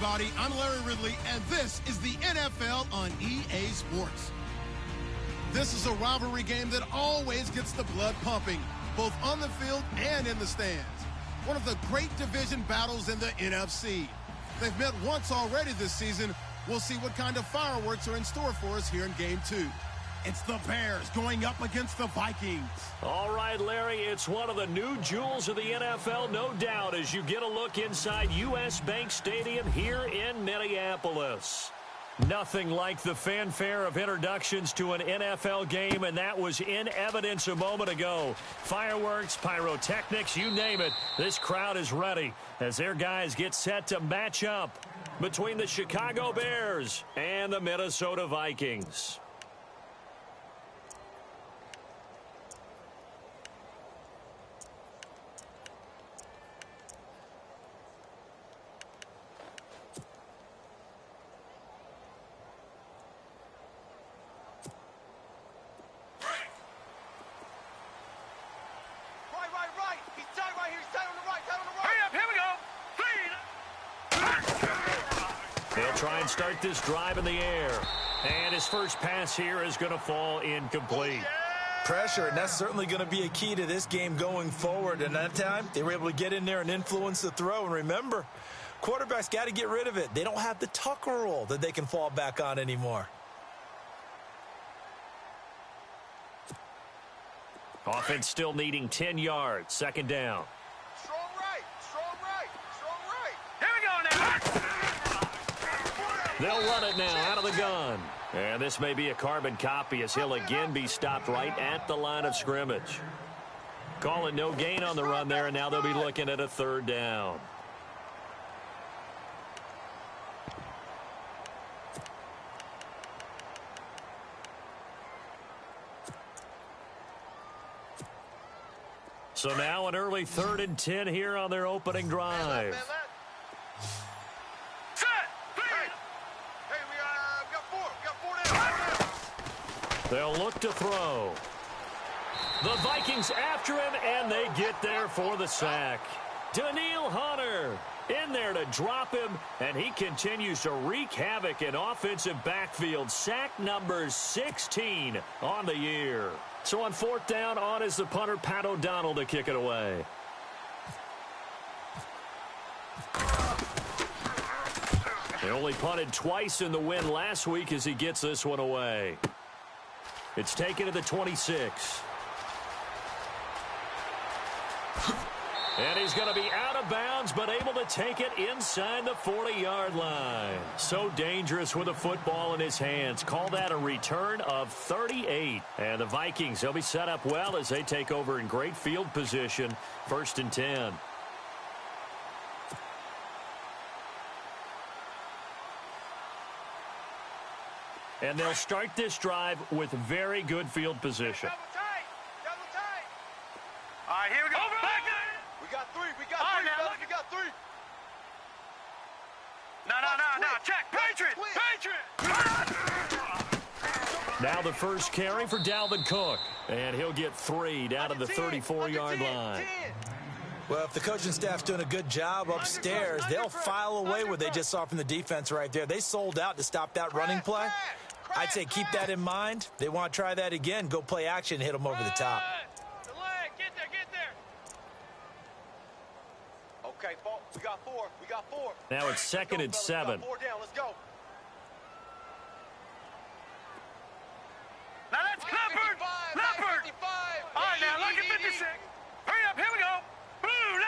everybody. I'm Larry Ridley, and this is the NFL on EA Sports. This is a rivalry game that always gets the blood pumping, both on the field and in the stands. One of the great division battles in the NFC. They've met once already this season. We'll see what kind of fireworks are in store for us here in Game 2. It's the Bears going up against the Vikings. All right, Larry, it's one of the new jewels of the NFL, no doubt, as you get a look inside U.S. Bank Stadium here in Minneapolis. Nothing like the fanfare of introductions to an NFL game, and that was in evidence a moment ago. Fireworks, pyrotechnics, you name it. This crowd is ready as their guys get set to match up between the Chicago Bears and the Minnesota Vikings. They'll try and start this drive in the air. And his first pass here is going to fall incomplete. Pressure, and that's certainly going to be a key to this game going forward. And that time, they were able to get in there and influence the throw. And remember, quarterbacks got to get rid of it. They don't have the Tucker rule that they can fall back on anymore. Offense still needing 10 yards. Second down. Strong right, strong right, strong right. Here we go now. They'll run it now out of the gun. And this may be a carbon copy as he'll again be stopped right at the line of scrimmage. Calling no gain on the run there, and now they'll be looking at a third down. So now an early 3rd and 10 here on their opening drive. They'll look to throw. The Vikings after him, and they get there for the sack. Daniil Hunter in there to drop him, and he continues to wreak havoc in offensive backfield. Sack number 16 on the year. So on 4th down, on is the punter, Pat O'Donnell, to kick it away. They only punted twice in the win last week as he gets this one away. It's taken to the 26. And he's going to be out of bounds, but able to take it inside the 40-yard line. So dangerous with a football in his hands. Call that a return of 38. And the Vikings, they'll be set up well as they take over in great field position. 1st and 10. And they'll start this drive with very good field position. Double tight, double tight. All right, here we go. We got three, we got All three, right, now, fellas, we got three. No, check. Patriot. Now the first carry for Dalvin Cook. And he'll get 3 down to the 34-yard line. Well, if the coaching staff's doing a good job upstairs, they'll file away what they just saw from the defense right there. They sold out to stop that running play. I'd say keep that in mind. They want to try that again. Go play action, hit them over the top. The leg, get there. Okay, we got four. Now it's 2nd and 7. 4 down, let's go. Now that's Leopard. 55. All right, now look at 56. Hurry up, here we go. Blue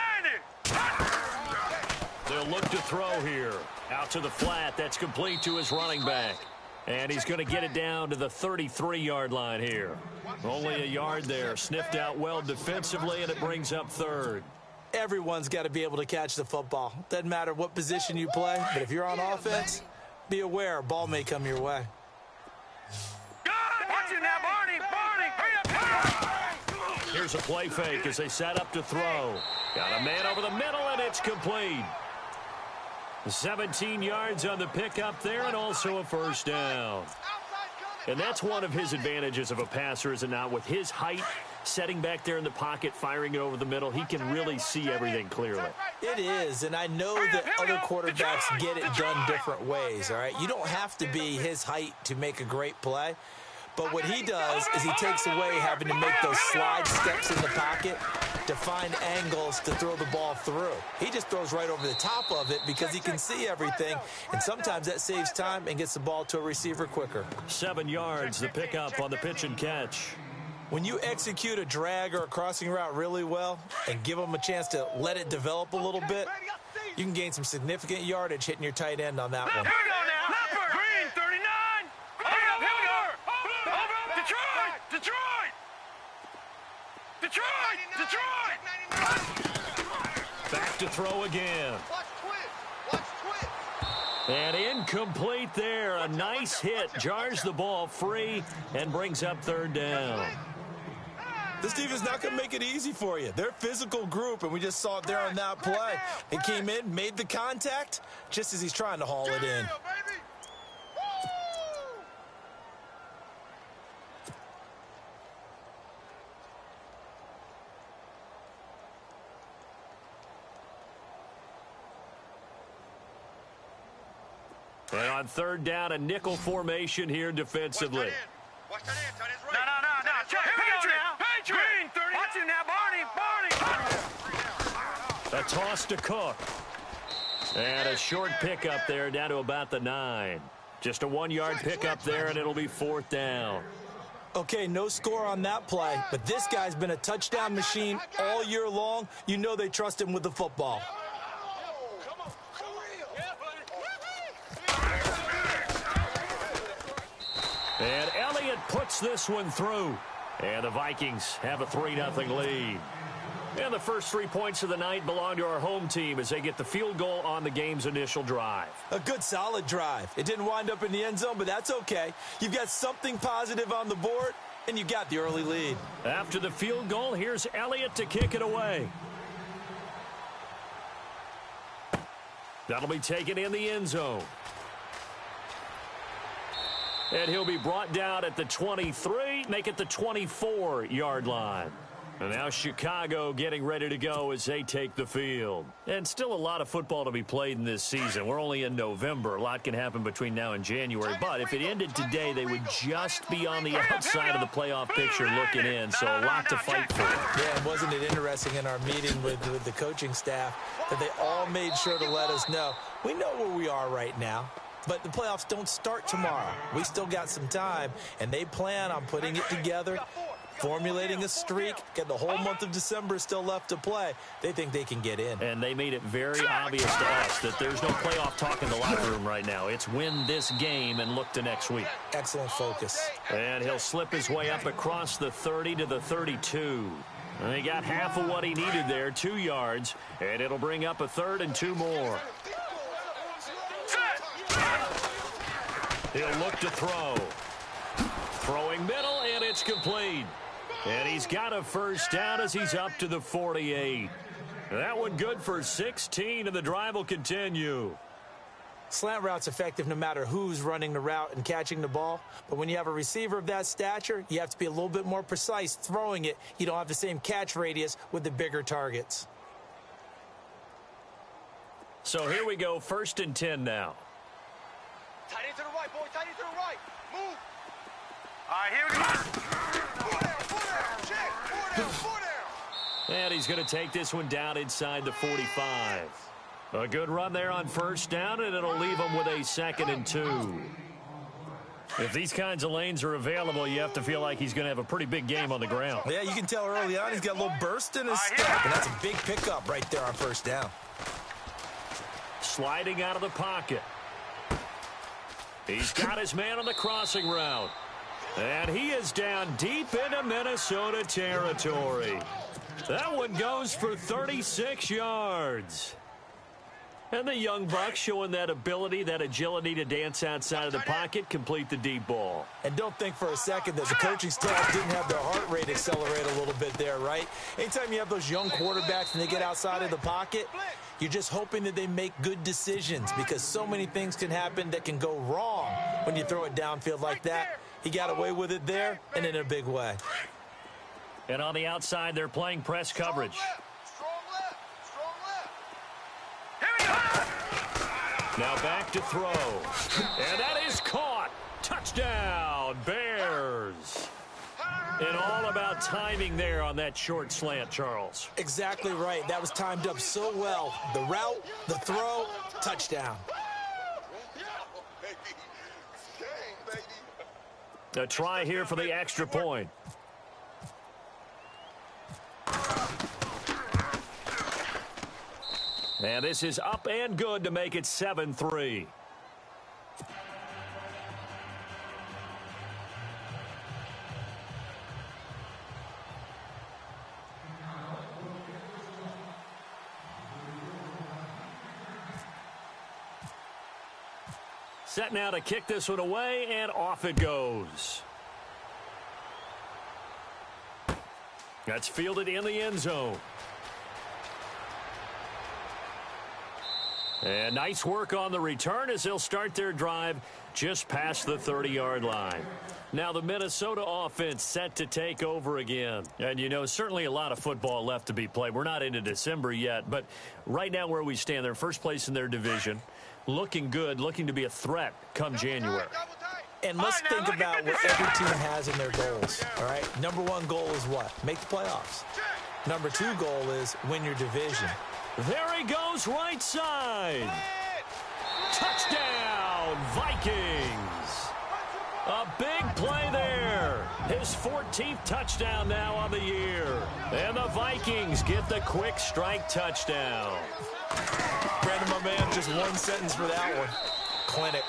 90. They'll look to throw here. Out to the flat. That's complete to his running back. And he's going to get it down to the 33-yard line here. Only a yard there. Sniffed out well defensively, and it brings up 3rd. Everyone's got to be able to catch the football. Doesn't matter what position you play, but if you're on offense, be aware a ball may come your way. Watch it now, Barney. Hurry up. Here's a play fake as they set up to throw. Got a man over the middle, and it's complete. 17 yards on the pickup there, and also a first down. And that's one of his advantages of a passer, is it not? With his height Setting back there in the pocket, firing it over the middle, he can really see everything clearly. It is, and I know that other quarterbacks get it done different ways, all right? You don't have to be his height to make a great play. But what he does is he takes away having to make those slide steps in the pocket to find angles to throw the ball through. He just throws right over the top of it because he can see everything, and sometimes that saves time and gets the ball to a receiver quicker. 7 yards, the pickup on the pitch and catch. When you execute a drag or a crossing route really well and give them a chance to let it develop a little bit, you can gain some significant yardage hitting your tight end on that one. Here we go now. Green, 39. Here we go. Detroit. Back to throw again. Watch twist. And incomplete there. A nice hit. Jars the ball free and brings up 3rd down. This defense not going to make it easy for you. They're a physical group, and we just saw it there on that play. They came in, made the contact, just as he's trying to haul it in. And on 3rd down, a nickel formation here defensively. Watch that in. Tight end's No. right. Check. Here we go now. Green, 30. Watch him now, Barney. A toss to Cook. And a short pickup there down to about the 9. Just a 1-yard pickup there, and it'll be 4th down. Okay, no score on that play, but this guy's been a touchdown machine all year long. You know they trust him with the football. And Elliott puts this one through. And the Vikings have a 3-0 lead. And the first 3 points of the night belong to our home team as they get the field goal on the game's initial drive. A good, solid drive. It didn't wind up in the end zone, but that's okay. You've got something positive on the board, and you got the early lead. After the field goal, here's Elliott to kick it away. That'll be taken in the end zone. And he'll be brought down at the 23, make it the 24-yard line. And now Chicago getting ready to go as they take the field. And still a lot of football to be played in this season. We're only in November. A lot can happen between now and January. But if it ended today, they would just be on the outside of the playoff picture looking in. So a lot to fight for. Yeah, and wasn't it interesting in our meeting with the coaching staff that they all made sure to let us know, we know where we are right now. But the playoffs don't start tomorrow. We still got some time, and they plan on putting it together, formulating a streak, get the whole month of December still left to play. They think they can get in. And they made it very obvious to us that there's no playoff talk in the locker room right now. It's win this game and look to next week. Excellent focus. And he'll slip his way up across the 30 to the 32. And he got half of what he needed there, 2 yards, and it'll bring up a 3rd and 2 more. He'll look to throw. Throwing middle, and it's complete. And he's got a first down as he's up to the 48. That one good for 16, and the drive will continue. Slant route's effective no matter who's running the route and catching the ball. But when you have a receiver of that stature, you have to be a little bit more precise throwing it. You don't have the same catch radius with the bigger targets. So here we go, 1st and 10 now. Tight end to the right, boy. Tight end to the right. Move. All right, here we go. Four down. Check. Four down. And he's going to take this one down inside the 45. A good run there on 1st down, and it'll leave him with a 2nd and 2. If these kinds of lanes are available, you have to feel like he's going to have a pretty big game on the ground. Yeah, you can tell early on he's got a little burst in his step, and that's a big pickup right there on 1st down. Sliding out of the pocket. He's got his man on the crossing route. And he is down deep into Minnesota territory. That one goes for 36 yards. And the young buck showing that ability, that agility to dance outside of the pocket, complete the deep ball. And don't think for a second that the coaching staff didn't have their heart rate accelerate a little bit there, right? Anytime you have those young quarterbacks and they get outside of the pocket, you're just hoping that they make good decisions because so many things can happen that can go wrong when you throw it downfield like that. He got away with it there and in a big way. And on the outside, they're playing press coverage. Strong left. Strong left. Here we go. Now back to throw. And that is caught. Touchdown, Bears. And all about timing there on that short slant, Charles. Exactly right. That was timed up so well. The route, the throw, touchdown. A try here for the extra point. And this is up and good to make it 7-3. Set now to kick this one away, and off it goes. That's fielded in the end zone. And nice work on the return as they'll start their drive just past the 30-yard line. Now the Minnesota offense set to take over again. And, you know, certainly a lot of football left to be played. We're not into December yet, but right now where we stand, they're first place in their division. Looking good, looking to be a threat come January. And let's think about what every team has in their goals, all right? Number one goal is what? Make the playoffs. Number two goal is win your division. There he goes, right side. Touchdown, Vikings. A big play there. His 14th touchdown now on the year. And the Vikings get the quick strike touchdown. Brandon, my man, just one sentence for that one. Clinic.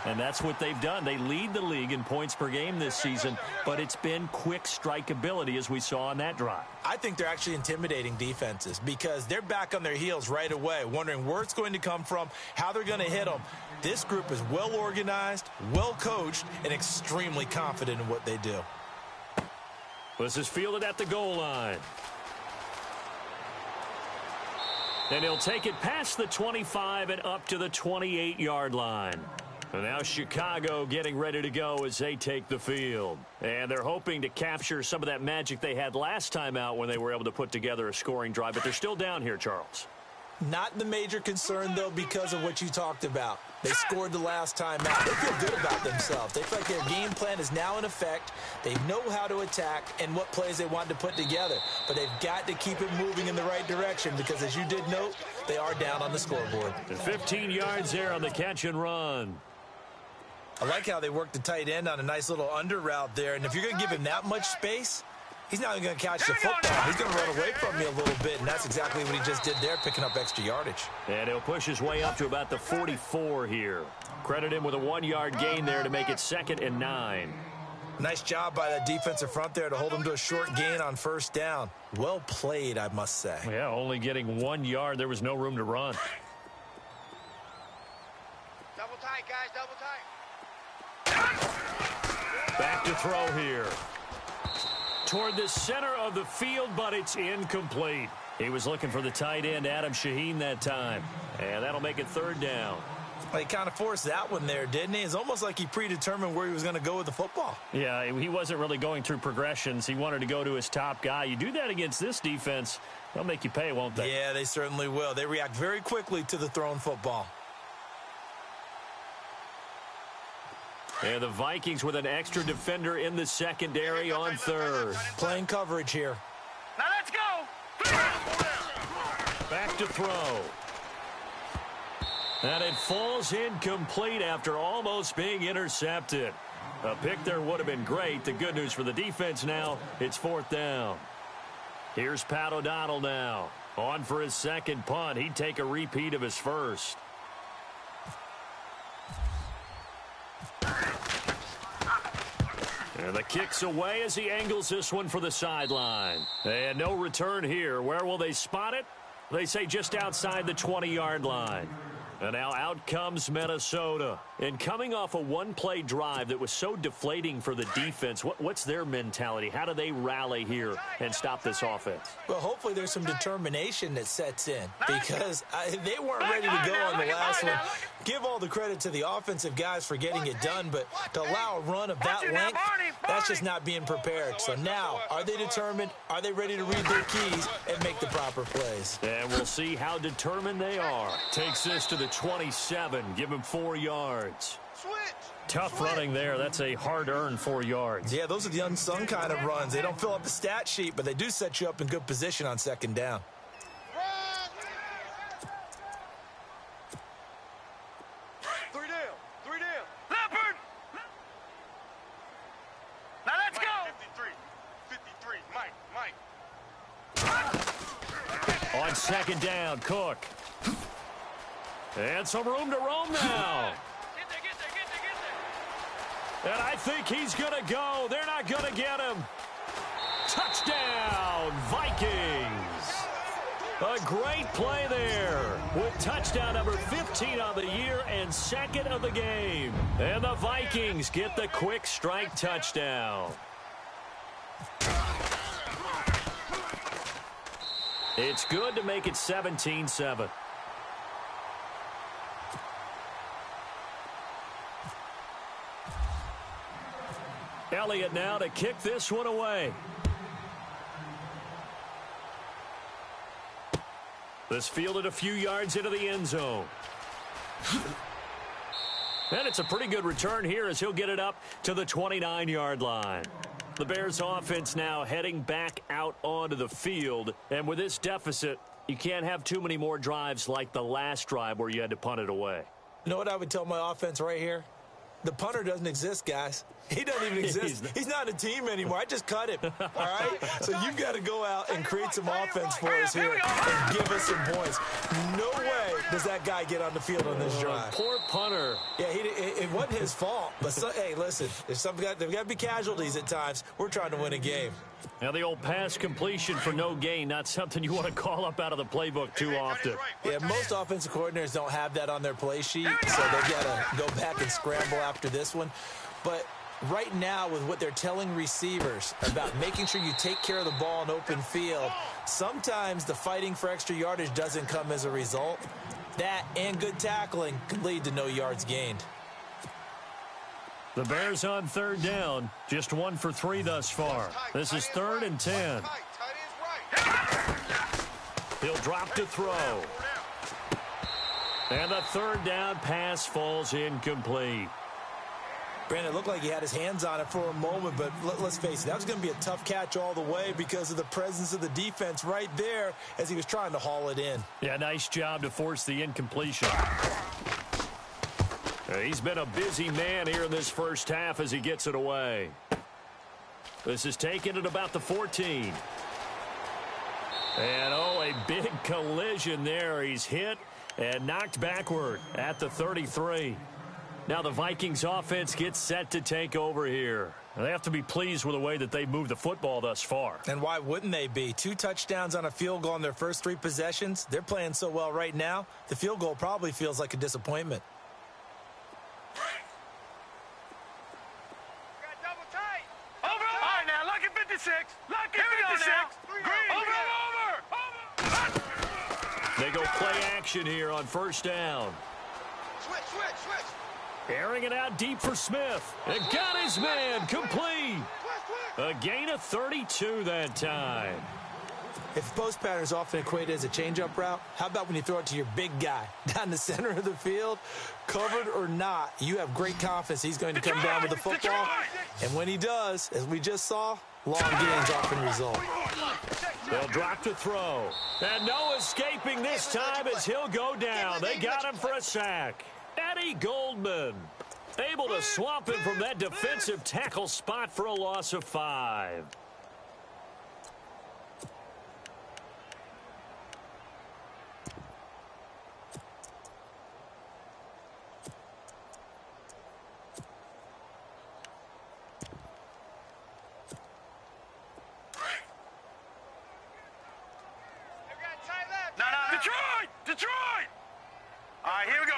And that's what they've done. They lead the league in points per game this season, but it's been quick strike ability as we saw on that drive. I think they're actually intimidating defenses because they're back on their heels right away, wondering where it's going to come from, how they're going to hit them. This group is well organized, well coached, and extremely confident in what they do. This is fielded at the goal line. And he'll take it past the 25 and up to the 28-yard line. And now Chicago getting ready to go as they take the field. And they're hoping to capture some of that magic they had last time out when they were able to put together a scoring drive. But they're still down here, Charles. Not the major concern, though, because of what you talked about. They scored the last time out. They feel good about themselves. They feel like their game plan is now in effect. They know how to attack and what plays they want to put together. But they've got to keep it moving in the right direction because, as you did note, they are down on the scoreboard. 15 yards there on the catch and run. I like how they worked the tight end on a nice little under route there. And if you're going to give him that much space, he's not even going to catch the football. He's going to run away from you a little bit, and that's exactly what he just did there, picking up extra yardage. And he'll push his way up to about the 44 here. Credit him with a 1-yard gain there to make it 2nd and 9. Nice job by that defensive front there to hold him to a short gain on first down. Well played, I must say. Yeah, only getting 1 yard. There was no room to run. Double tight, guys, double tight. Back to throw here. Toward the center of the field, but it's incomplete. He was looking for the tight end, Adam Shaheen, that time. And that'll make it 3rd down. Well, he kind of forced that one there, didn't he? It's almost like he predetermined where he was going to go with the football. Yeah, he wasn't really going through progressions. He wanted to go to his top guy. You do that against this defense, they'll make you pay, won't they? Yeah, they certainly will. They react very quickly to the thrown football. And the Vikings with an extra defender in the secondary on 3rd. Playing coverage here. Now let's go. Back to throw. And it falls incomplete after almost being intercepted. A pick there would have been great. The good news for the defense now, it's 4th down. Here's Pat O'Donnell now. On for his 2nd punt. He'd take a repeat of his first. And the kick's away as he angles this one for the sideline. And no return here. Where will they spot it? They say just outside the 20-yard line. And now out comes Minnesota. And coming off a one-play drive that was so deflating for the defense, what's their mentality? How do they rally here and stop this offense? Well, hopefully there's some determination that sets in because they weren't ready to go on the last one. give all the credit to the offensive guys for getting it done, but to allow a run of that length, that's just not being prepared. So now, are they determined? Are they ready to read their keys and make the proper plays? And we'll see how determined they are. Takes this to the 27. Give him 4 yards. Tough running there. That's a hard-earned 4 yards. Yeah, those are the unsung kind of runs. They don't fill up the stat sheet, but they do set you up in good position on second down. Three down. Leopard! Now let's go! 53, Mike. On second down, Cook. And some room to roam now. Get there. And I think he's going to go. They're not going to get him. Touchdown, Vikings. A great play there with touchdown number 15 on the year and second of the game. And the Vikings get the quick strike touchdown. It's good to make it 17-7. Elliott now to kick this one away. This fielded a few yards into the end zone. And it's a pretty good return here as he'll get it up to the 29-yard line. The Bears offense now heading back out onto the field. And with this deficit, you can't have too many more drives like the last drive where you had to punt it away. You know what I would tell my offense right here? The punter doesn't exist, guys. He doesn't even exist. He's not a team anymore. I just cut him, all right? So you've got to go out and create some offense for us here and give us some points. No way does that guy get on the field on this drive. Poor punter. Yeah, it wasn't his fault. But, hey, listen, there's got to be casualties at times. We're trying to win a game. Now the old pass completion for no gain, not something you want to call up out of the playbook too often. Yeah, most offensive coordinators don't have that on their play sheet, so they've got to go back and scramble after this one. But right now, with what they're telling receivers about making sure you take care of the ball in open field, sometimes the fighting for extra yardage doesn't come as a result. That and good tackling could lead to no yards gained. The Bears on third down, just 1 for 3 thus far. This is 3rd and 10. He'll drop to throw. And the third down pass falls incomplete. Brandon, it looked like he had his hands on it for a moment, but let's face it, that was going to be a tough catch all the way because of the presence of the defense right there as he was trying to haul it in. Yeah, nice job to force the incompletion. He's been a busy man here in this first half as he gets it away. This is taken at about the 14. And, a big collision there. He's hit and knocked backward at the 33. Now the Vikings offense gets set to take over here. They have to be pleased with the way that they moved the football thus far. And why wouldn't they be? 2 touchdowns on a field goal in their first 3 possessions. They're playing so well right now, the field goal probably feels like a disappointment. They go play action here on first down. Switch. Airing it out deep for Smith. And got his man complete. A gain of 32 that time. If post pattern is often equated as a change-up route, how about when you throw it to your big guy down the center of the field? Covered or not, you have great confidence he's going to come down with the football. And when he does, as we just saw, long gains often result. They'll drop to throw. And no escaping this time as he'll go down. They got him for a sack. Eddie Goldman able to swamp him from that defensive tackle spot for a loss of 5. Detroit! All right, here we go.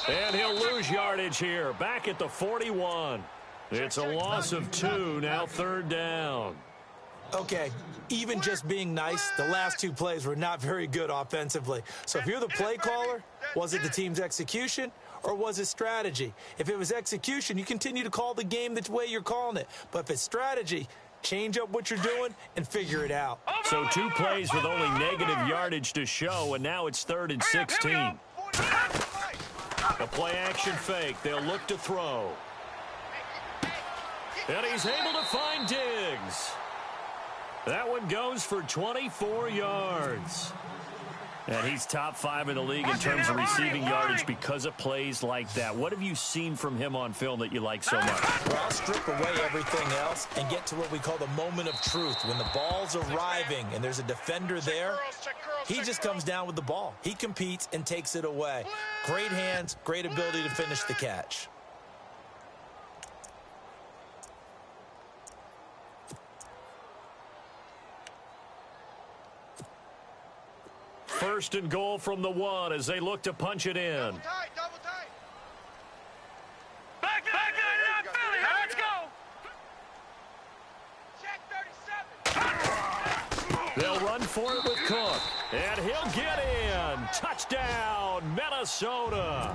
And he'll lose yardage here. Back at the 41. It's a loss of 2, now third down. Okay, even just being nice, the last two plays were not very good offensively. So if you're the play caller, was it the team's execution or was it strategy? If it was execution, you continue to call the game the way you're calling it. But if it's strategy, change up what you're doing and figure it out. So 2 plays with only negative yardage to show, and now it's 3rd and 16. A play-action fake. They'll look to throw. And he's able to find Diggs. That one goes for 24 yards. And he's top 5 in the league in terms of receiving yardage because of plays like that. What have you seen from him on film that you like so much? Well, I'll strip away everything else and get to what we call the moment of truth. When the ball's arriving and there's a defender there, he just comes down with the ball. He competes and takes it away. Great hands, great ability to finish the catch. First and goal from the 1 as they look to punch it in. Double tight. Back line, Philly. Let's go. Check 37. They'll run for it with Cook. And he'll get in. Touchdown, Minnesota.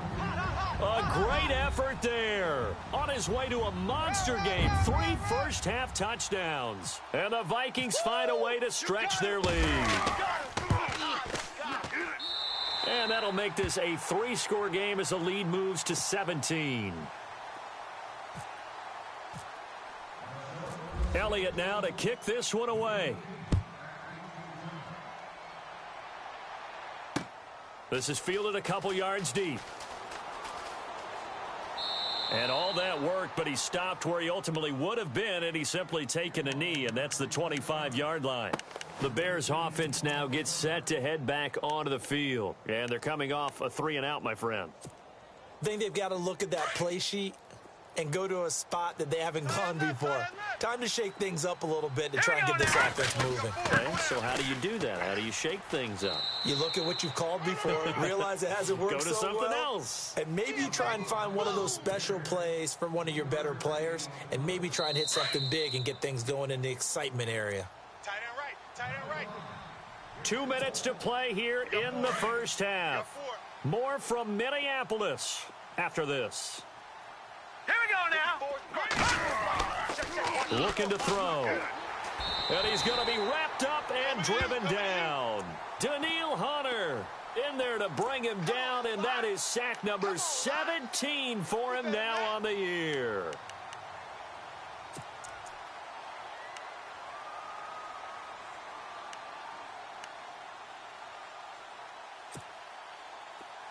A great effort there. On his way to a monster game. 3 first-half touchdowns. And the Vikings find a way to stretch their lead. And that'll make this a 3-score game as the lead moves to 17. Elliott now to kick this one away. This is fielded a couple yards deep. And all that work, but he stopped where he ultimately would have been, and he's simply taken a knee, and that's the 25-yard line. The Bears offense now gets set to head back onto the field. And they're coming off a 3-and-out, my friend. I think they've got to look at that play sheet and go to a spot that they haven't gone before. Time to shake things up a little bit to try and get this offense moving. Okay, so how do you do that? How do you shake things up? You look at what you've called before, realize it hasn't worked so well. Go to something else. And maybe you try and find one of those special plays from one of your better players, and maybe try and hit something big and get things going in the excitement area. Tight end right. 2 minutes to play here in the first half. More from Minneapolis after this. Here we go now. Looking to throw. And he's going to be wrapped up and driven down. Daniil Hunter in there to bring him down, and that is sack number 17 for him now on the year.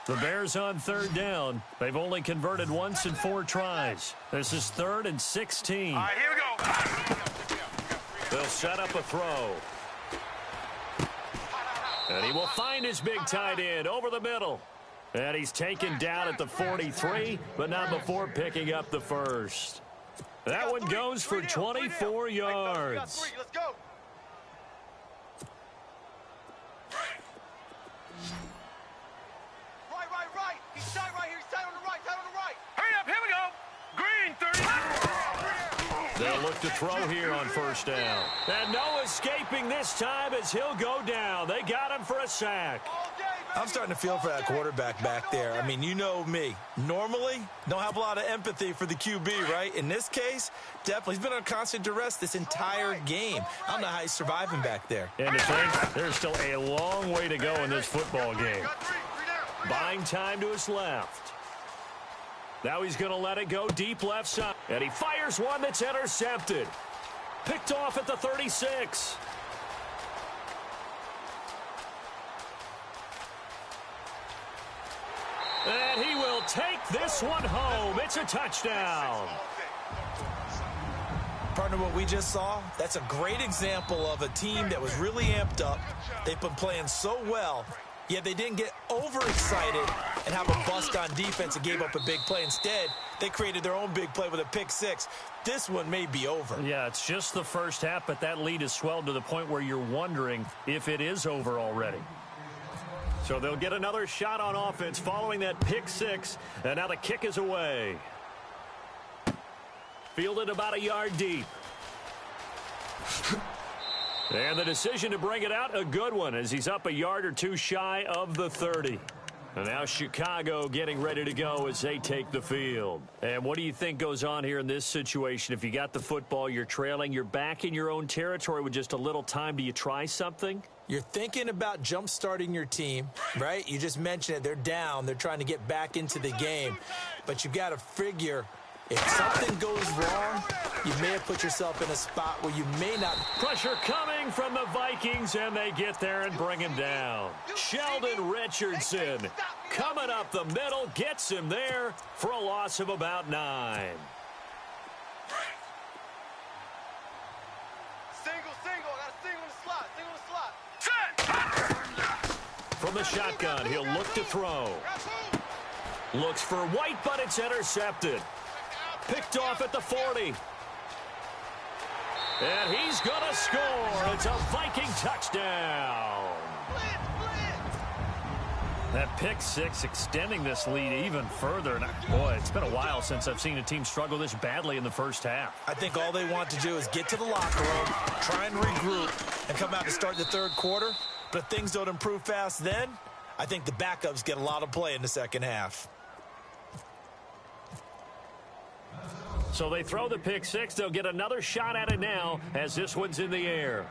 The Bears on 3rd down. They've only converted once in 4 tries. This is 3rd and 16. All right, here we go. They'll set up a throw. And he will find his big tight end over the middle. And he's taken down at the 43, but not before picking up the first. That one goes for 24 yards. Let's go. Right. He's tight right here. He's tight on the right. Hurry up, here we go. Green, 30. They'll look to throw here on 1st down. And no escaping this time as he'll go down. They got him for a sack. I'm starting to feel for that quarterback back there. I mean, you know me. Normally, don't have a lot of empathy for the QB, right? In this case, definitely. He's been on constant duress this entire game. I don't know how he's surviving back there. And to think, there's still a long way to go in this football game. Buying time to his left. Now he's going to let it go deep left side. And he fires one that's intercepted. Picked off at the 36. And he will take this one home. It's a touchdown. Partner, what we just saw, that's a great example of a team that was really amped up. They've been playing so well, yet they didn't get overexcited and have a bust on defense and gave up a big play. Instead, they created their own big play with a pick six. This one may be over. Yeah, it's just the first half, but that lead has swelled to the point where you're wondering if it is over already. So they'll get another shot on offense following that pick six, and now the kick is away. Fielded about a yard deep. And the decision to bring it out, a good one, as he's up a yard or two shy of the 30. And now Chicago getting ready to go as they take the field. And what do you think goes on here in this situation? If you got the football, you're trailing, you're back in your own territory with just a little time. Do you try something? You're thinking about jump-starting your team, right? You just mentioned it. They're down. They're trying to get back into the game. But you've got to figure if something goes wrong, you may have put yourself in a spot where you may not. Pressure coming from the Vikings, and they get there and bring him down. Sheldon Richardson coming up the middle, gets him there for a loss of about 9. Single. I got a single in the slot. From the shotgun, he'll look to throw. Looks for White, but it's intercepted. Picked off at the 40. And he's going to score. It's a Viking touchdown. That pick six extending this lead even further. And boy, it's been a while since I've seen a team struggle this badly in the first half. I think all they want to do is get to the locker room, try and regroup, and come out to start the third quarter. But if things don't improve fast then, I think the backups get a lot of play in the second half. So they throw the pick six. They'll get another shot at it now as this one's in the air.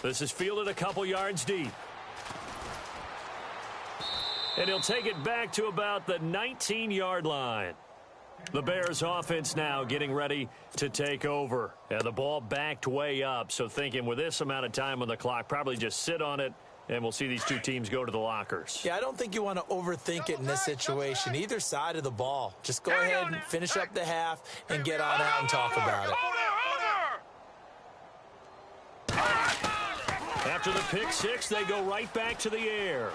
This is fielded a couple yards deep. And he'll take it back to about the 19-yard line. The Bears offense now getting ready to take over. And the ball backed way up. So thinking with this amount of time on the clock, probably just sit on it. And we'll see these two teams go to the lockers. Yeah, I don't think you want to overthink it in this situation. Either side of the ball. Just go ahead and finish up the half and get on out and talk about it. After the pick six, they go right back to the air.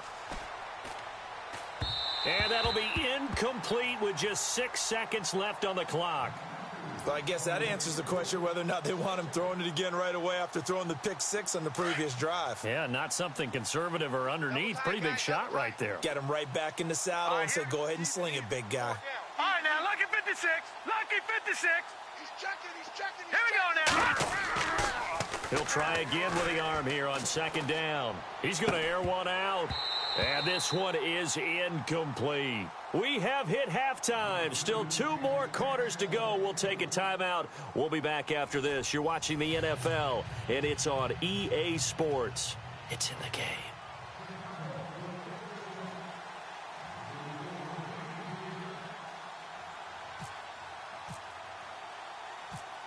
And that'll be incomplete with just 6 seconds left on the clock. Well, I guess that answers the question whether or not they want him throwing it again right away after throwing the pick six on the previous drive. Yeah, not something conservative or underneath. Pretty big shot right there. Get him right back in the saddle and say, go ahead and sling it, big guy. All right, now, lucky 56. Lucky 56. He's checking. Here we go now. He'll try again with the arm here on second down. He's going to air one out. And this one is incomplete. We have hit halftime. Still 2 more quarters to go. We'll take a timeout. We'll be back after this. You're watching the NFL, and it's on EA Sports. It's in the game.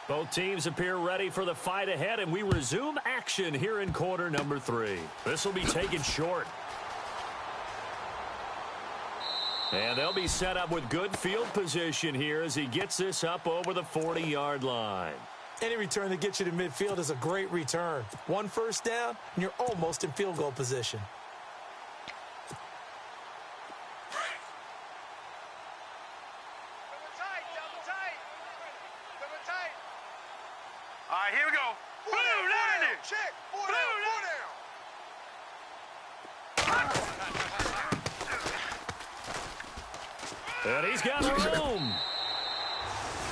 Both teams appear ready for the fight ahead, and we resume action here in quarter number 3. This will be taken short. And they'll be set up with good field position here as he gets this up over the 40-yard line. Any return that gets you to midfield is a great return. 1 first down, and you're almost in field goal position. All right, here we go. Blue, line it. Check. Four down. And he's got room.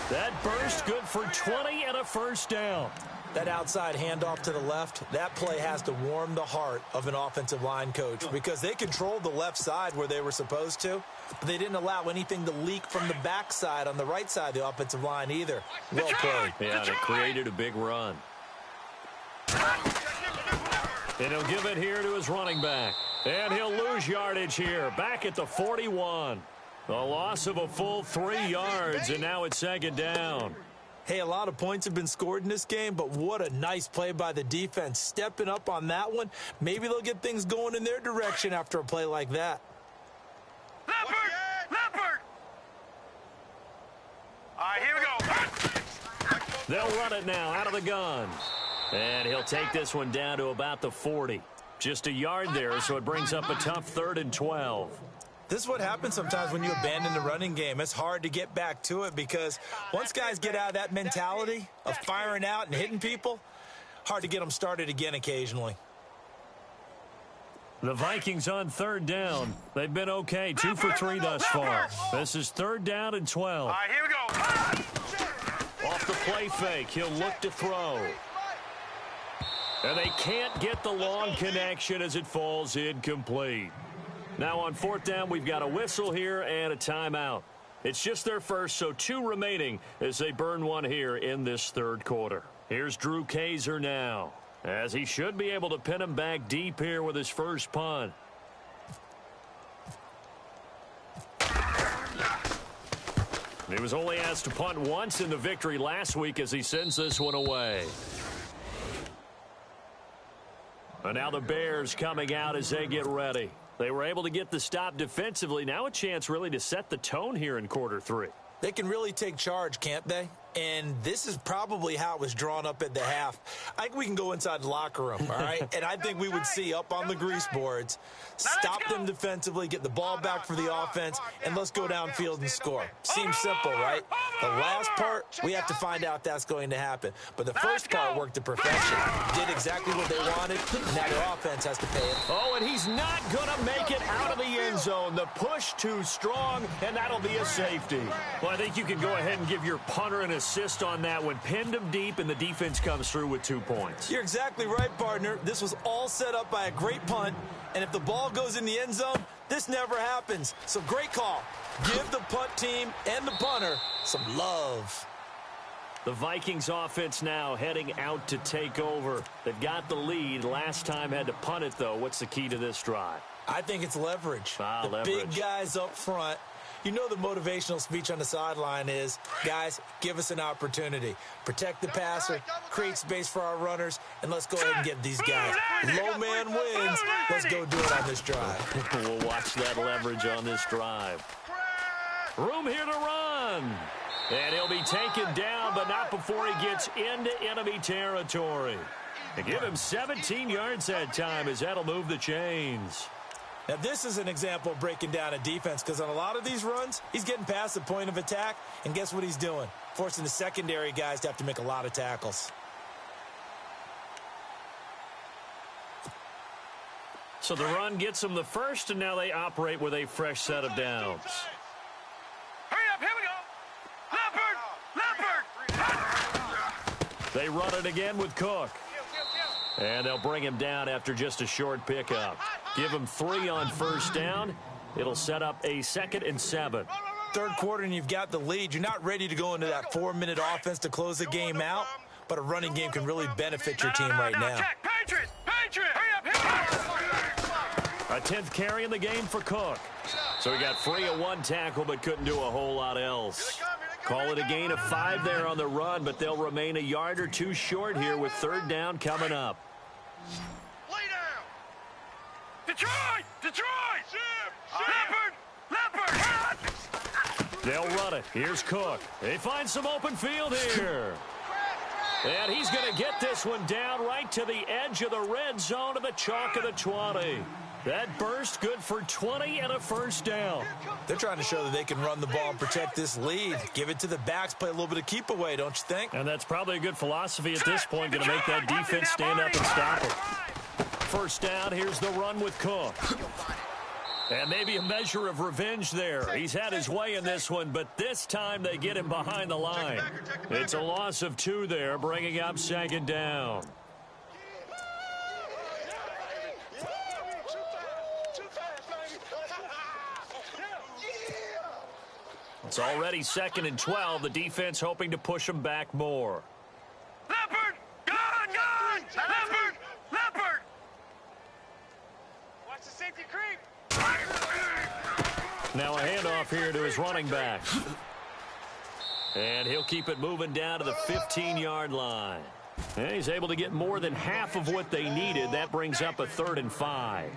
That burst good for 20 and a first down. That outside handoff to the left, that play has to warm the heart of an offensive line coach because they controlled the left side where they were supposed to, but they didn't allow anything to leak from the backside on the right side of the offensive line either. Well played. Yeah, they created a big run. And he'll give it here to his running back. And he'll lose yardage here, back at the 41. A loss of a full 3 yards, and now it's second down. Hey, a lot of points have been scored in this game, but what a nice play by the defense. Stepping up on that one, maybe they'll get things going in their direction after a play like that. Leopard! All right, here we go. They'll run it now out of the gun. And he'll take this one down to about the 40. Just a yard there, so it brings up a tough 3rd and 12. This is what happens sometimes when you abandon the running game. It's hard to get back to it because once guys get out of that mentality of firing out and hitting people, hard to get them started again occasionally. The Vikings on 3rd down. They've been okay, 2 for 3 thus far. This is 3rd down and 12. All right, here we go. Off the play fake, he'll look to throw. And they can't get the long connection as it falls incomplete. Now on fourth down, we've got a whistle here and a timeout. It's just their first, so 2 remaining as they burn one here in this third quarter. Here's Drew Kaiser now, as he should be able to pin him back deep here with his first punt. He was only asked to punt once in the victory last week as he sends this one away. And now the Bears coming out as they get ready. They were able to get the stop defensively. Now a chance really to set the tone here in quarter 3. They can really take charge, can't they? And this is probably how it was drawn up at the half. I think we can go inside the locker room, all right? And I think we would see up on the grease boards, stop them defensively, get the ball back for the offense, and let's go downfield and score. Seems simple, right? The last part, we have to find out if that's going to happen. But the first part worked to perfection. Did exactly what they wanted. Now their offense has to pay it. Oh, and he's not going to make it out of the end zone. The push too strong, and that'll be a safety. Well, I think you can go ahead and give your punter an assist on that one. Pinned him deep, and the defense comes through with 2 points. You're exactly right, partner. This was all set up by a great punt, and if the ball goes in the end zone, this never happens. So great call. Give the punt team and the punter some love. The Vikings offense now heading out to take over. They've got the lead. Last time had to punt it, though. What's the key to this drive? I think it's leverage. The leverage. Big guys up front. You know the motivational speech on the sideline is, guys, give us an opportunity. Protect the passer, create space for our runners, and let's go ahead and get these guys. Low man wins. Let's go do it on this drive. We'll watch that leverage on this drive. Room here to run. And he'll be taken down, but not before he gets into enemy territory. And give him 17 yards that time, as that'll move the chains. Now, this is an example of breaking down a defense, because on a lot of these runs, he's getting past the point of attack, and guess what he's doing? Forcing the secondary guys to have to make a lot of tackles. So the run gets them the first, and now they operate with a fresh set of downs. Hurry up, here we go. Leopard! They run it again with Cook. And they'll bring him down after just a short pickup. Give him 3 on first down. It'll set up a 2nd and 7. Third quarter and you've got the lead. You're not ready to go into that 4-minute offense to close the game out, but a running game can really benefit your team right now. Patriots! Patriots! Hurry up, A 10th carry in the game for Cook. So he got free of 1 tackle but couldn't do a whole lot else. Call it a gain of 5 there on the run, but they'll remain a yard or 2 short here with 3rd down coming up. Lay down! Detroit! Detroit! Leopard! Leopard! They'll run it. Here's Cook. They find some open field here. And he's going to get this one down right to the edge of the red zone to the chalk of the 20. That burst good for 20 and a first down. They're trying to show that they can run the ball and protect this lead. Give it to the backs, play a little bit of keep away, don't you think? And that's probably a good philosophy at this point, going to make that defense stand up and stop it. First down, here's the run with Cook. And maybe a measure of revenge there. He's had his way in this one, but this time they get him behind the line. It's a loss of 2 there, bringing up 2nd down. It's already 2nd and 12. The defense hoping to push him back more. Leopard! Gone! Leopard! Leopard! Watch the safety creep! Now a handoff here to his running back. And he'll keep it moving down to the 15-yard line. And he's able to get more than half of what they needed. That brings up a 3rd and 5.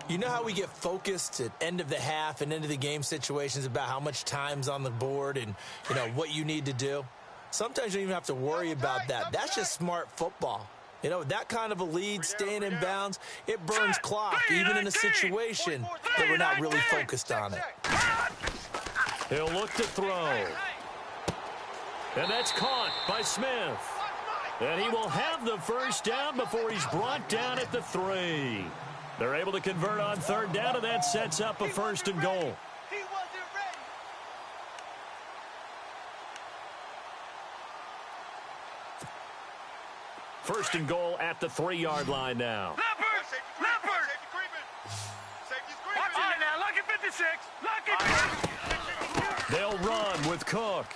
You know how we get focused at end of the half and end of the game situations about how much time's on the board and, you know, what you need to do? Sometimes you don't even have to worry about that. That's just smart football. You know, that kind of a lead, staying in bounds, it burns clock, even in a situation that we're not really focused on it. He'll look to throw. And that's caught by Smith. And he will have the first down before he's brought down at the 3. They're able to convert on 3rd down, and that sets up a 1st and goal. He wasn't ready. First and goal at the 3-yard line now. Leopard! Watch it now. Lucky 56. Lucky. They'll run with Cook.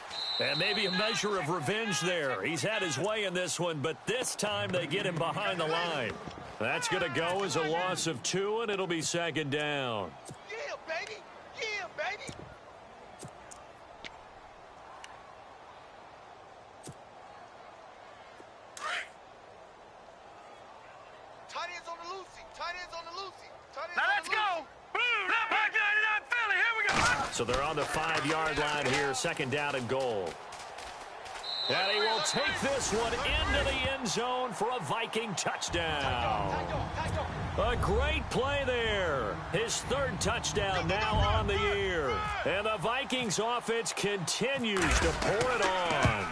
And maybe a measure of revenge there. He's had his way in this one, but this time they get him behind the line. That's going to go as a loss of 2, and it'll be second down. Yeah, baby. Yeah, baby. Tight ends on the loosey. Tight ends on the loosey. Tight ends Now on let's the go. loosey. Boom. Left back 99 Philly. Here we go. So they're on the 5-yard line here, second down and goal. And he will take this one into the end zone for a Viking touchdown. A great play there. His 3rd touchdown now on the year. And the Vikings offense continues to pour it on.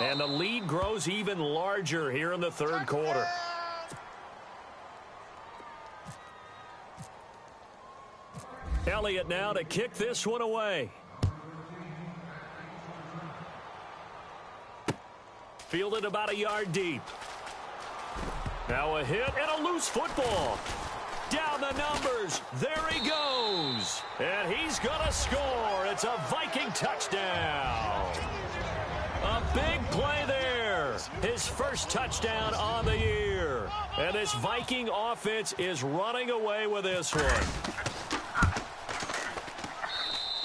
And the lead grows even larger here in the 3rd quarter. Elliott now to kick this one away. Fielded about a yard deep. Now a hit and a loose football. Down the numbers. There he goes. And he's going to score. It's a Viking touchdown. A big play there. His first touchdown on the year. And this Viking offense is running away with this one.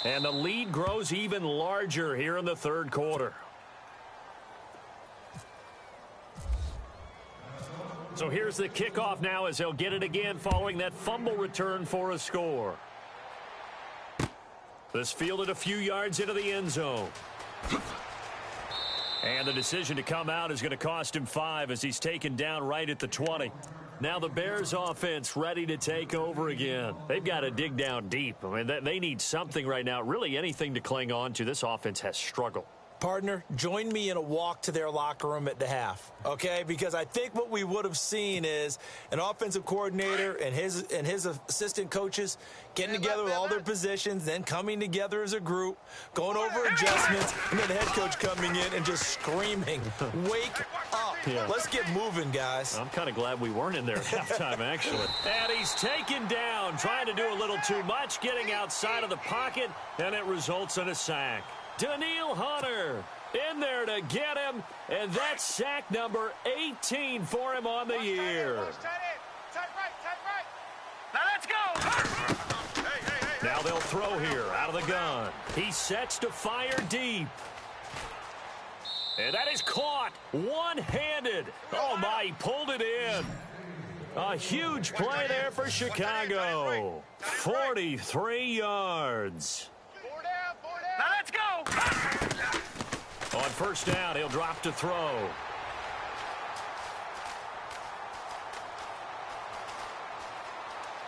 And the lead grows even larger here in the 3rd quarter. So here's the kickoff now as they'll get it again following that fumble return for a score. This fielded a few yards into the end zone. And the decision to come out is going to cost him 5 as he's taken down right at the 20. Now the Bears offense ready to take over again. They've got to dig down deep. I mean, they need something right now, really anything to cling on to. This offense has struggled. Partner, join me in a walk to their locker room at the half, okay? Because I think what we would have seen is an offensive coordinator and his assistant coaches getting together with all their positions, then coming together as a group, going over adjustments, and then the head coach coming in and just screaming, wake up. Yeah. Let's get moving, guys. I'm kind of glad we weren't in there at halftime, actually. And he's taken down, trying to do a little too much, getting outside of the pocket, and it results in a sack. Daniil Hunter in there to get him, and that's sack number 18 for him on the year. Now let's go. Now they'll throw here out of the gun. He sets to fire deep. And that is caught one-handed. Oh, my, he pulled it in. A huge play there for Chicago. 43 yards. Now let's go. On first down, he'll drop to throw.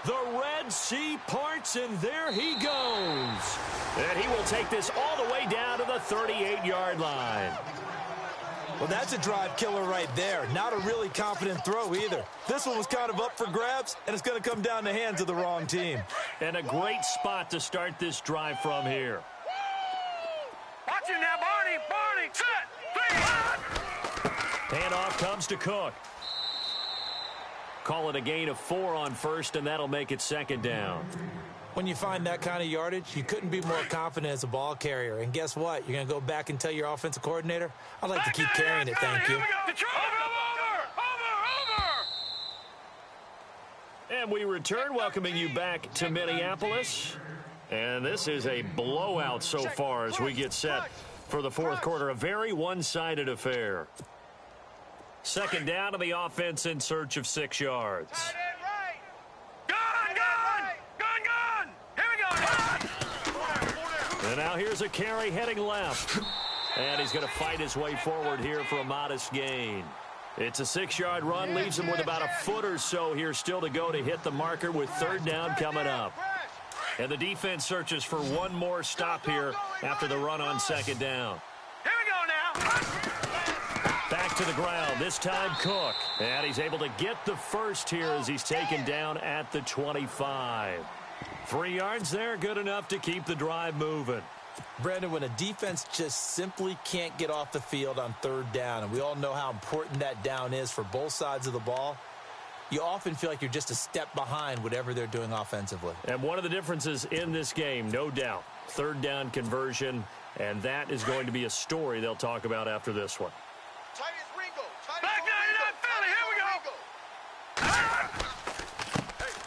The Red Sea parts, and there he goes. And he will take this all the way down to the 38-yard line. Well, that's a drive killer right there. Not a really confident throw either. This one was kind of up for grabs, and it's going to come down the hands of the wrong team. And a great spot to start this drive from here. Watch him now, Barney. Barney, set, 3. Handoff comes to Cook. Call it a gain of 4 on first, and that'll make it second down. When you find that kind of yardage, you couldn't be more confident as a ball carrier. And guess what? You're going to go back and tell your offensive coordinator, I'd like to keep carrying it, thank you. Over. And we return, welcoming you back to Minneapolis. And this is a blowout so far as we get set for the fourth quarter. A very one-sided affair. Second down to the offense in search of 6 yards. Gun! Here we go! And now here's a carry heading left. And he's going to fight his way forward here for a modest gain. It's a 6-yard run, leaves him with about a foot or so here still to go to hit the marker with third down coming up. And the defense searches for one more stop here after the run on second down. Here we go now. Back to the ground, this time Cook. And he's able to get the first here as he's taken down at the 25. 3 yards there, good enough to keep the drive moving. Brandon, when a defense just simply can't get off the field on third down, and we all know how important that down is for both sides of the ball, you often feel like you're just a step behind whatever they're doing offensively. And one of the differences in this game, no doubt, third down conversion, and that is going to be a story they'll talk about after this one. Back 99 Philly, here we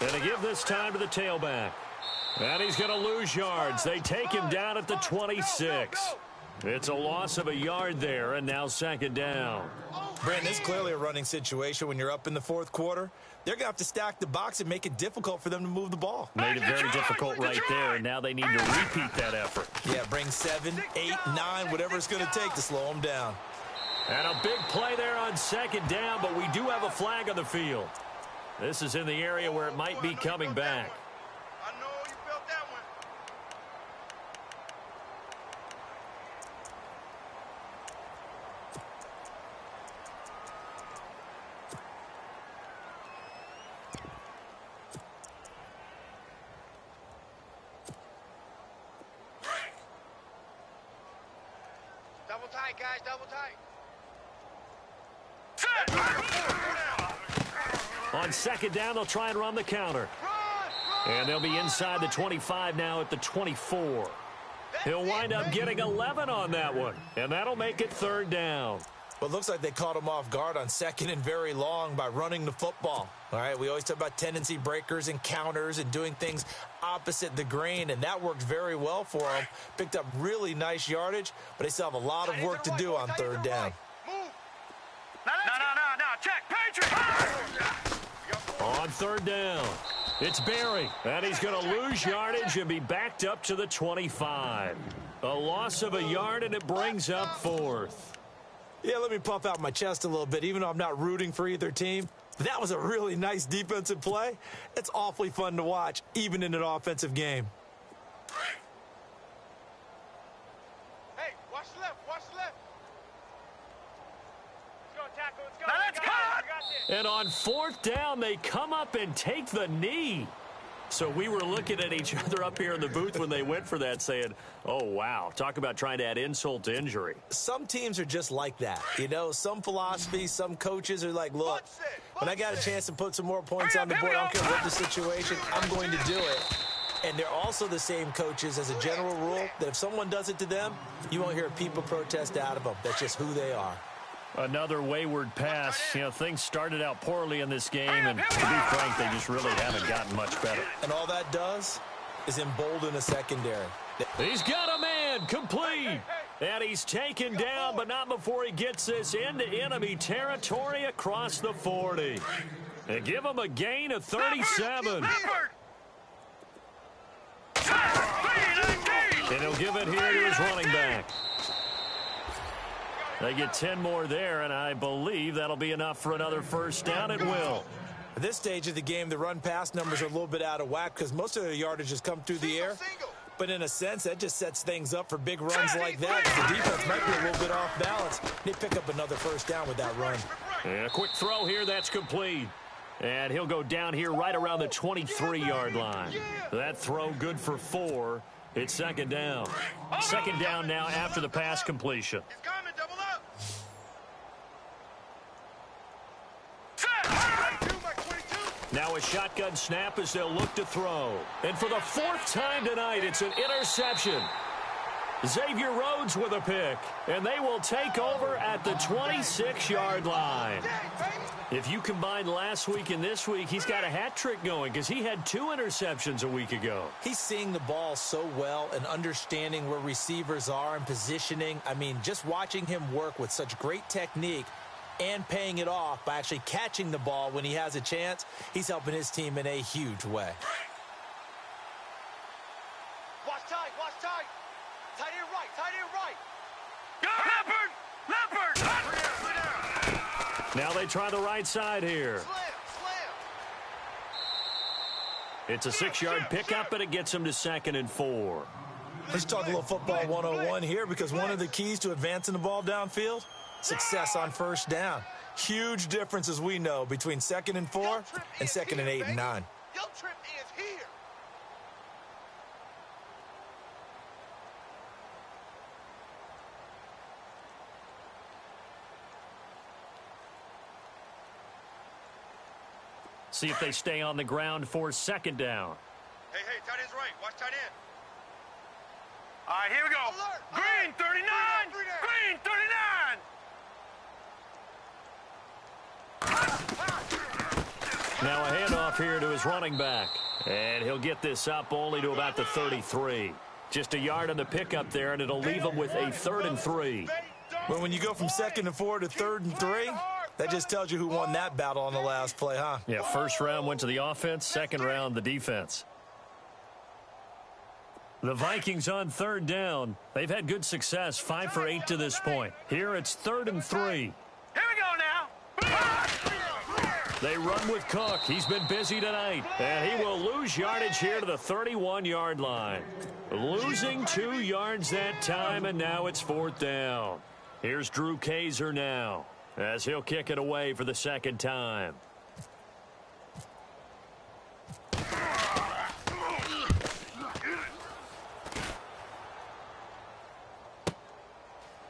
go. And they give this time to the tailback. And he's going to lose yards. They take him down at the 26. It's a loss of a yard there, and now second down. Brandon, it's clearly a running situation when you're up in the fourth quarter. They're going to have to stack the box and make it difficult for them to move the ball. Made it very difficult right there, and now they need to repeat that effort. Yeah, bring 7, 8, 9, whatever it's going to take to slow them down. And a big play there on second down, but we do have a flag on the field. This is in the area where it might be coming back. I know you felt that one. Double tight, guys, double tight. On second down, they'll try and run the counter. And they'll be inside the 25 now at the 24. He'll wind up getting 11 on that one, and that'll make it third down. Well, it looks like they caught him off guard on second and very long by running the football. All right, we always talk about tendency breakers and counters and doing things opposite the grain, and that worked very well for them. Picked up really nice yardage, but they still have a lot of work to do on third down. No, check, Patriot. On third down, it's Barry, and he's going to lose yardage and be backed up to the 25. A loss of a yard, and it brings up fourth. Yeah, let me puff out my chest a little bit, even though I'm not rooting for either team. That was a really nice defensive play. It's awfully fun to watch, even in an offensive game. Hey, watch left, watch left. Let's go, tackle, let's go. Now let's cut. And on fourth down, they come up and take the knee. So we were looking at each other up here in the booth when they went for that saying, oh, wow, talk about trying to add insult to injury. Some teams are just like that. You know, some philosophies, some coaches are like, look, when I got a chance to put some more points on the board, I don't care what the situation, I'm going to do it. And they're also the same coaches as a general rule that if someone does it to them, you won't hear people protest out of them. That's just who they are. Another wayward pass. You know, things started out poorly in this game, and to be frank, they just really haven't gotten much better. And all that does is embolden a secondary. He's got a man, complete. And he's taken down, but not before he gets this into enemy territory across the 40. They give him a gain of 37. And he'll give it here to his running back. They get 10 more there, and I believe that'll be enough for another first down. It will. At this stage of the game, the run-pass numbers are a little bit out of whack because most of their yardage has come through the air. But in a sense, that just sets things up for big runs like that. The defense might be a little bit off balance. They pick up another first down with that run. And a quick throw here, that's complete. And he'll go down here right around the 23-yard line. That throw good for 4. It's second down. Second down now after the pass completion. Now a shotgun snap as they'll look to throw. And for the 4th time tonight, it's an interception. Xavier Rhodes with a pick. And they will take over at the 26-yard line. If you combine last week and this week, he's got a hat trick going because he had 2 interceptions a week ago. He's seeing the ball so well and understanding where receivers are and positioning. I mean, just watching him work with such great technique and paying it off by actually catching the ball when he has a chance, he's helping his team in a huge way. Watch tight, watch tight. Tight end right, tight end right. Go, Leopard! Now they try the right side here. Slam. It's a 6-yard pickup, and it gets him to 2nd and 4. Let's talk a little football 101 here because one of the keys to advancing the ball downfield, success on first down. Huge difference, as we know, between 2nd and 4 and 2nd and 8 and 9. Your trip is here. See if they stay on the ground for second down. Hey, tight end's right. Watch tight end. All right, here we go. Alert! Green 39! Green 39! Now a handoff here to his running back. And he'll get this up only to about the 33. Just a yard on the pickup there, and it'll leave him with a 3rd and 3. Well, when you go from 2nd and 4 to 3rd and 3, that just tells you who won that battle on the last play, huh? Yeah, first round went to the offense, second round the defense. The Vikings on 3rd down. They've had good success, 5 for 8 to this point. Here it's 3rd and 3. Here we go now. They run with Cook. He's been busy tonight. And he will lose yardage here to the 31-yard line. Losing 2 yards that time, and now it's 4th down. Here's Drew Kaiser now, as he'll kick it away for the second time.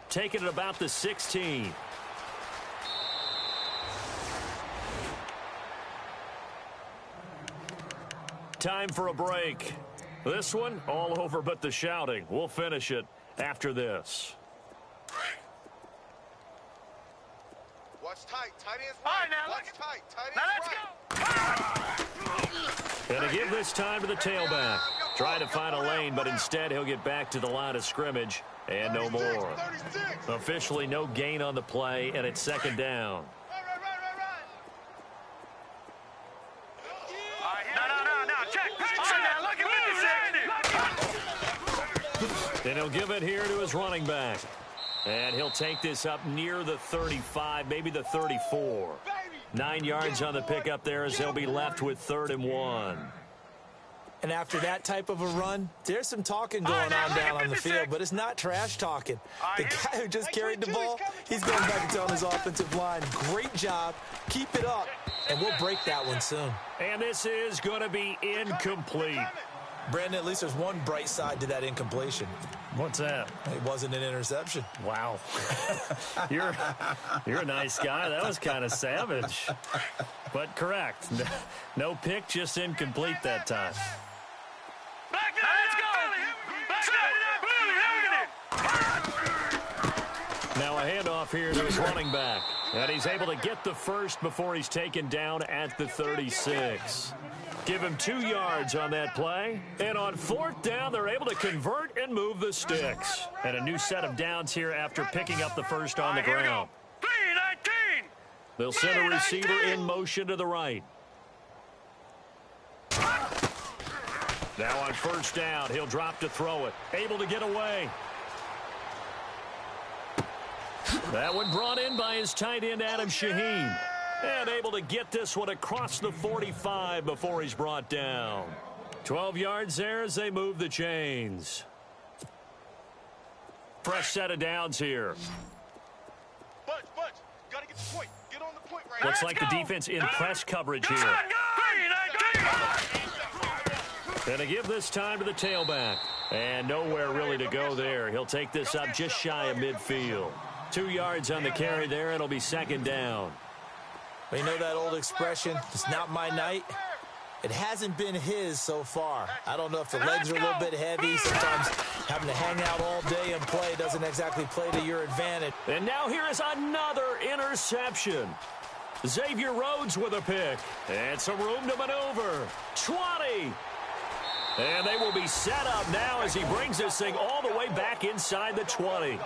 Taking it about the 16. Time for a break. This one, all over but the shouting. We'll finish it after this. Watch tight. Tight end's All right. right, now, Watch look. tight. Tight Now end's let's right. go. And to give this time to the tailback. Trying to find a lane, but instead he'll get back to the line of scrimmage and no more. 36. Officially no gain on the play, and it's second down. Right. No, check. All right, now, look at 56. And he'll give it here to his running back. And he'll take this up near the 35, maybe the 34. 9 yards on the pickup there as he'll be left with 3rd and 1. And after that type of a run, there's some talking going on down on the field, but it's not trash talking. The guy who just carried the ball, he's going back and telling his offensive line, great job, keep it up, and we'll break that one soon. And this is going to be incomplete. Brandon, at least there's one bright side to that incompletion. What's that? It wasn't an interception. Wow. You're a nice guy. That was kind of savage. But correct. No pick, just incomplete that time. Back to let's go. Now a handoff here to his running back. And he's able to get the first before he's taken down at the 36. Give him 2 yards on that play. And on 4th down, they're able to convert and move the sticks. And a new set of downs here after picking up the first on the ground. 3-19. They'll send a receiver in motion to the right. Now on 1st down, he'll drop to throw it. Able to get away. That one brought in by his tight end, Adam Shaheen. And able to get this one across the 45 before he's brought down. 12 yards there as they move the chains. Fresh set of downs here. Bunch. Gotta get the point. Get on the point right Looks now. like the defense in press coverage here. And to give this time to the tailback. And nowhere really to go there. He'll take this up just shy of midfield. 2 yards on the carry there. It'll be second down. But you know that old expression, it's not my night? It hasn't been his so far. I don't know if the legs are a little bit heavy. Sometimes having to hang out all day and play doesn't exactly play to your advantage. And now here is another interception. Xavier Rhodes with a pick. And some room to maneuver. 20. And they will be set up now as he brings this thing all the way back inside the 20.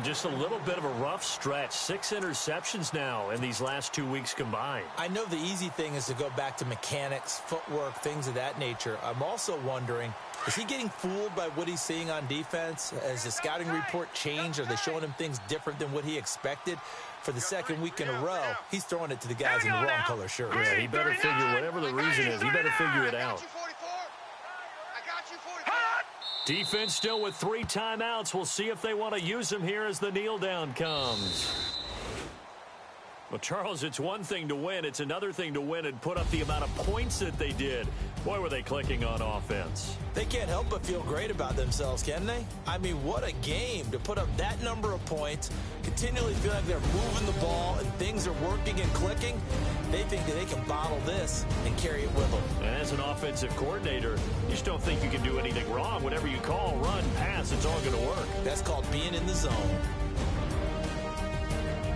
Just a little bit of a rough stretch. 6 interceptions now in these last 2 weeks combined. I know the easy thing is to go back to mechanics, footwork, things of that nature. I'm also wondering, is he getting fooled by what he's seeing on defense? Has the scouting report changed? Are they showing him things different than what he expected? For the second week in a row, he's throwing it to the guys in the wrong color shirts. Yeah, he better figure, whatever the reason is, he better figure it out. Defense still with 3 timeouts. We'll see if they want to use them here as the kneel down comes. Well, Charles, it's one thing to win. It's another thing to win and put up the amount of points that they did. Boy, were they clicking on offense. They can't help but feel great about themselves, can they? I mean, what a game to put up that number of points, continually feel like they're moving the ball and things are working and clicking. They think that they can bottle this and carry it with them. And as an offensive coordinator, you just don't think you can do anything wrong. Whatever you call, run, pass, it's all going to work. That's called being in the zone.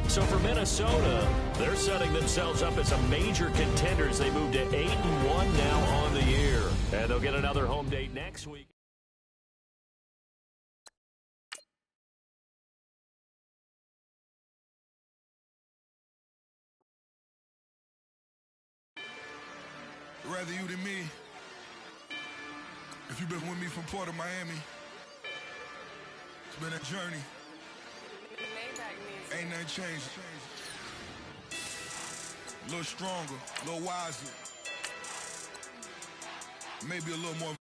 So for Minnesota, they're setting themselves up as a major contenders. They move to 8-1 now on the year. And they'll get another home date next week. Rather you than me. If you've been with me from Port of Miami, it's been a journey. Ain't nothing changed. A little stronger, a little wiser. Maybe a little more